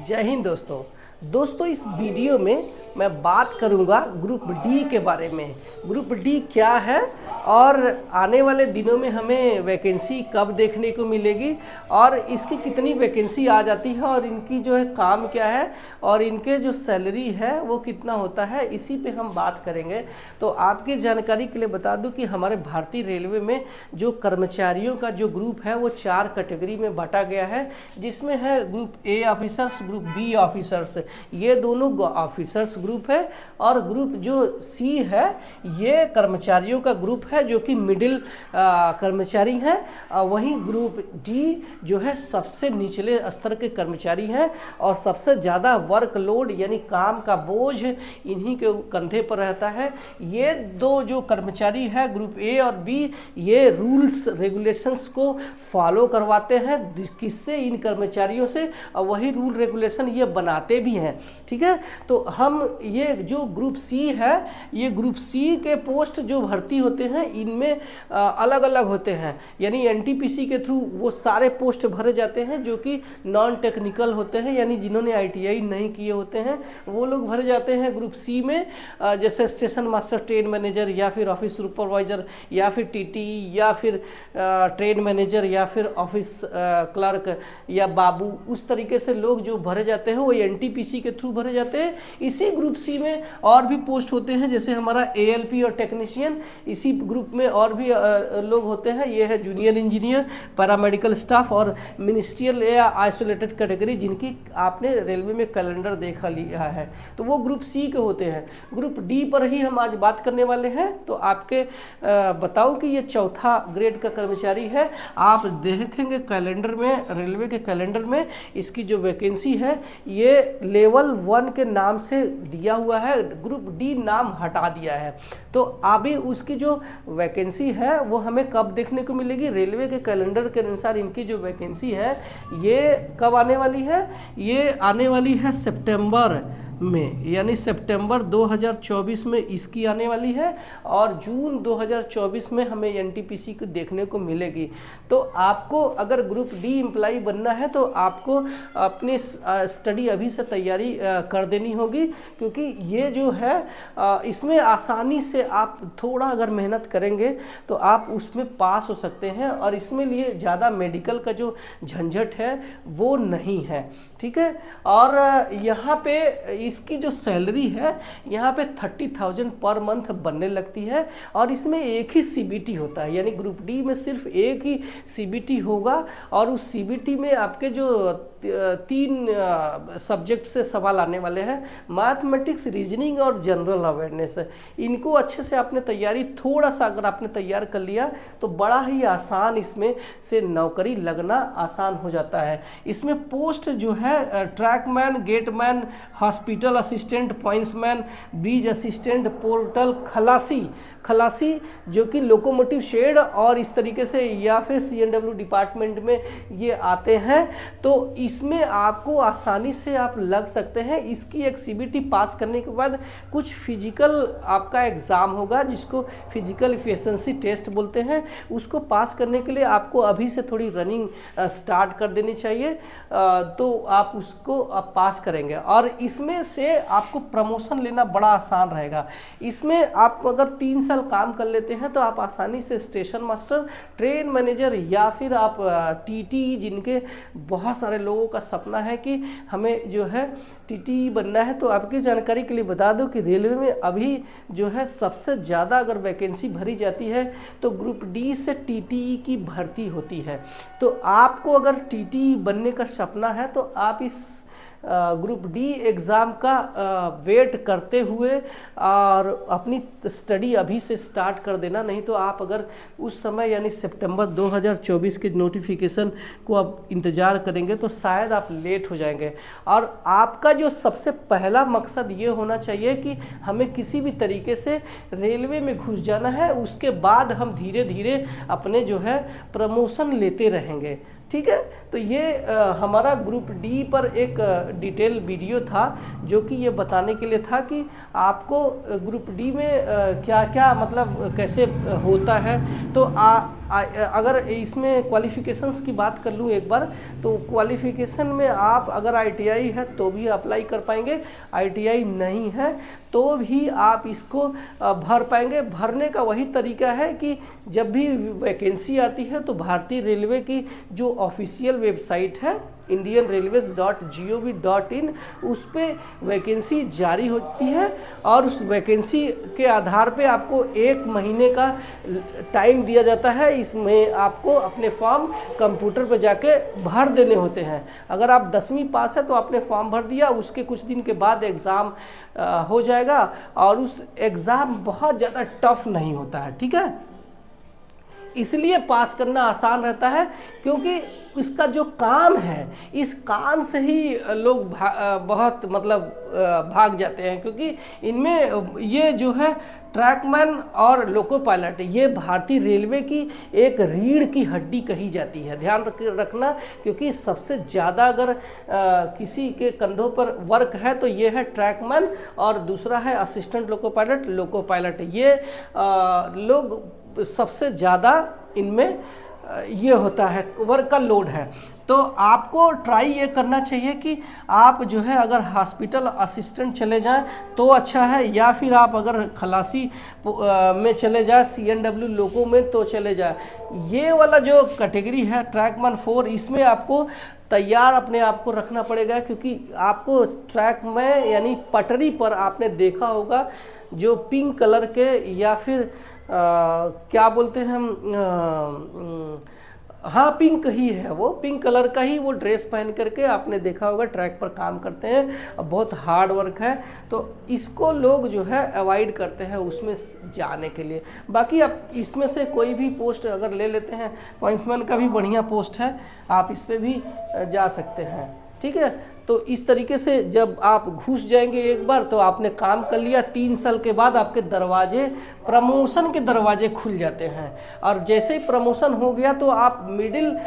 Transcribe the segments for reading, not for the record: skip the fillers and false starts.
जय हिंद दोस्तों इस वीडियो में मैं बात करूंगा ग्रुप डी के बारे में। ग्रुप डी क्या है और आने वाले दिनों में हमें वैकेंसी कब देखने को मिलेगी और इसकी कितनी वैकेंसी आ जाती है और इनकी जो है काम क्या है और इनके जो सैलरी है वो कितना होता है, इसी पे हम बात करेंगे। तो आपकी जानकारी के लिए बता दूं कि हमारे भारतीय रेलवे में जो कर्मचारियों का जो ग्रुप है वो 4 कैटेगरी में बांटा गया है, जिसमें है group A officers, group B officers, ये दोनों ऑफिसर्स ग्रुप है। और ग्रुप जो सी है ये कर्मचारियों का ग्रुप है जो कि मिडिल कर्मचारी हैं। वहीं ग्रुप डी जो है सबसे निचले स्तर के कर्मचारी हैं और सबसे ज़्यादा वर्कलोड यानी काम का बोझ इन्हीं के कंधे पर रहता है। ये दो जो कर्मचारी है ग्रुप ए और बी, ये रूल्स रेगुलेशंस को फॉलो करवाते हैं, किससे, इन कर्मचारियों से, और वही रूल रेगुलेशन ये बनाते भी हैं। ठीक है, तो हम ये जो ग्रुप सी है, ये ग्रुप सी के पोस्ट जो भर्ती होते हैं इनमें अलग अलग होते हैं, यानी एनटीपीसी के थ्रू वो सारे पोस्ट भरे जाते हैं जो कि नॉन टेक्निकल होते हैं, यानी जिन्होंने आईटीआई नहीं किए होते हैं वो लोग भरे जाते हैं ग्रुप सी में। जैसे स्टेशन मास्टर, ट्रेन मैनेजर या फिर ऑफिस सुपरवाइजर या फिर टीटी या फिर ट्रेन मैनेजर या फिर ऑफिस क्लर्क या बाबू, उस तरीके से लोग जो भरे जाते हैं वो एनटीपीसी के थ्रू भरे जाते हैं। इसी ग्रुप सी में और भी पोस्ट होते हैं, जैसे हमारा एएलपी और टेक्नीशियन, इसी ग्रुप में और भी लोग होते हैं। ये है जूनियर इंजीनियर, पैरामेडिकल स्टाफ और मिनिस्ट्रियल या आइसोलेटेड कैटेगरी, जिनकी आपने रेलवे में कैलेंडर देखा लिया है, तो वो ग्रुप सी के होते हैं। ग्रुप डी पर ही हम आज बात करने वाले हैं। तो आपके बताऊं कि ये चौथा ग्रेड का कर्मचारी है। आप देखेंगे कैलेंडर में, रेलवे के कैलेंडर में इसकी जो वैकेंसी है ये लेवल 1 के नाम से दिया हुआ है, ग्रुप डी नाम हटा दिया है। तो अभी उसकी जो वैकेंसी है वो हमें कब देखने को मिलेगी? रेलवे के कैलेंडर के अनुसार इनकी जो वैकेंसी है ये कब आने वाली है? ये आने वाली है सितंबर में, यानी सितंबर 2024 में इसकी आने वाली है और जून 2024 में हमें एनटीपीसी को देखने को मिलेगी। तो आपको अगर ग्रुप डी एम्प्लॉई बनना है तो आपको अपनी स्टडी अभी से तैयारी कर देनी होगी, क्योंकि ये जो है इसमें आसानी से आप थोड़ा अगर मेहनत करेंगे तो आप उसमें पास हो सकते हैं और इसमें लिए ज़्यादा मेडिकल का जो झंझट है वो नहीं है। ठीक है, और यहाँ पे इसकी जो सैलरी है यहाँ पे 30,000 पर मंथ बनने लगती है और इसमें एक ही सीबीटी होता है, यानी ग्रुप डी में सिर्फ एक ही सीबीटी होगा और उस सीबीटी में आपके जो 3 सब्जेक्ट से सवाल आने वाले हैं, मैथमेटिक्स, रीजनिंग और जनरल अवेयरनेस। इनको अच्छे से आपने तैयारी, थोड़ा सा अगर आपने तैयार कर लिया तो बड़ा ही आसान इसमें से नौकरी लगना आसान हो जाता है। इसमें पोस्ट जो है trackman, gateman, hospital assistant, pointsman, bridge assistant, portal खलासी जो कि लोकोमोटिव शेड और इस तरीके से, या फिर सीएनडब्ल्यू डिपार्टमेंट में ये आते हैं। तो इसमें आपको आसानी से आप लग सकते हैं। इसकी एक सीबीटी पास करने के बाद कुछ फिजिकल आपका एग्ज़ाम होगा जिसको फिजिकल एफिशिएंसी टेस्ट बोलते हैं। उसको पास करने के लिए आपको अभी से थोड़ी रनिंग स्टार्ट कर देनी चाहिए, तो आप उसको पास करेंगे और इसमें से आपको प्रमोशन लेना बड़ा आसान रहेगा। इसमें आप अगर 3 साल काम कर लेते हैं तो आप आसानी से स्टेशन मास्टर, ट्रेन मैनेजर या फिर आप टीटी, जिनके बहुत सारे लोगों का सपना है कि हमें जो है टीटी बनना है। तो आपकी जानकारी के लिए बता दो कि रेलवे में अभी जो है सबसे ज़्यादा अगर वैकेंसी भरी जाती है तो ग्रुप डी से टीटी की भर्ती होती है। तो आपको अगर टीटी बनने का सपना है तो आप इस ग्रुप डी एग्ज़ाम का वेट करते हुए और अपनी स्टडी अभी से स्टार्ट कर देना, नहीं तो आप अगर उस समय यानी सितंबर 2024 के नोटिफिकेशन को आप इंतज़ार करेंगे तो शायद आप लेट हो जाएंगे। और आपका जो सबसे पहला मकसद ये होना चाहिए कि हमें किसी भी तरीके से रेलवे में घुस जाना है, उसके बाद हम धीरे धीरे अपने जो है प्रमोशन लेते रहेंगे। ठीक है, तो ये हमारा ग्रुप डी पर एक डिटेल वीडियो था जो कि ये बताने के लिए था कि आपको ग्रुप डी में क्या क्या मतलब कैसे होता है। तो अगर इसमें क्वालिफ़िकेशंस की बात कर लूँ एक बार, तो क्वालिफ़िकेशन में आप अगर आईटीआई है तो भी अप्लाई कर पाएंगे, आईटीआई नहीं है तो भी आप इसको भर पाएंगे। भरने का वही तरीका है कि जब भी वैकेंसी आती है तो भारतीय रेलवे की जो ऑफिशियल वेबसाइट है indianrailways.gov.in, उस पर वैकेंसी जारी होती है और उस वैकेंसी के आधार पे आपको 1 महीने का टाइम दिया जाता है। इसमें आपको अपने फॉर्म कंप्यूटर पर जाके भर देने होते हैं। अगर आप 10वीं पास है तो आपने फॉर्म भर दिया, उसके कुछ दिन के बाद एग्ज़ाम हो जाएगा और उस एग्ज़ाम बहुत ज़्यादा टफ नहीं होता है, ठीक है। इसलिए पास करना आसान रहता है क्योंकि इसका जो काम है, इस काम से ही लोग बहुत मतलब भाग जाते हैं, क्योंकि इनमें ये जो है ट्रैकमैन और लोको पायलट, ये भारतीय रेलवे की एक रीढ़ की हड्डी कही जाती है। ध्यान रखना, क्योंकि सबसे ज़्यादा अगर किसी के कंधों पर वर्क है तो ये है ट्रैकमैन और दूसरा है assistant loco pilot, loco pilot. ये लोग सबसे ज़्यादा इनमें ये होता है, वर्क का लोड है। तो आपको ट्राई ये करना चाहिए कि आप जो है अगर हॉस्पिटल असिस्टेंट चले जाएं तो अच्छा है, या फिर आप अगर खलासी में चले जाएं, CNW लोको में तो चले जाएं। ये वाला जो कैटेगरी है ट्रैकमैन 4, इसमें आपको तैयार अपने आप को रखना पड़ेगा, क्योंकि आपको ट्रैक में यानी पटरी पर आपने देखा होगा जो पिंक कलर के या फिर क्या बोलते हैं हम, हाँ पिंक ही है, वो पिंक कलर का ही वो ड्रेस पहन करके आपने देखा होगा ट्रैक पर काम करते हैं। बहुत हार्ड वर्क है, तो इसको लोग जो है अवॉइड करते हैं उसमें जाने के लिए। बाकी आप इसमें से कोई भी पोस्ट अगर ले लेते हैं, पॉइंट्समैन का भी बढ़िया पोस्ट है, आप इस पर भी जा सकते हैं, ठीक है। तो इस तरीके से जब आप घुस जाएंगे एक बार तो आपने काम कर लिया, 3 साल के बाद आपके दरवाजे, प्रमोशन के दरवाजे खुल जाते हैं। और जैसे ही प्रमोशन हो गया तो आप मिडिल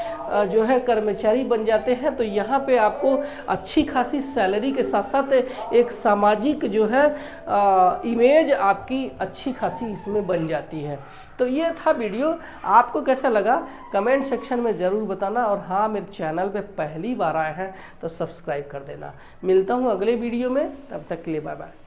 जो है कर्मचारी बन जाते हैं। तो यहाँ पे आपको अच्छी खासी सैलरी के साथ साथ एक सामाजिक जो है इमेज आपकी अच्छी खासी इसमें बन जाती है। तो ये था वीडियो, आपको कैसा लगा कमेंट सेक्शन में ज़रूर बताना। और हाँ, मेरे चैनल पे पहली बार आए हैं तो सब्सक्राइब कर देना। मिलता हूँ अगले वीडियो में, तब तक के लिए बाय बाय।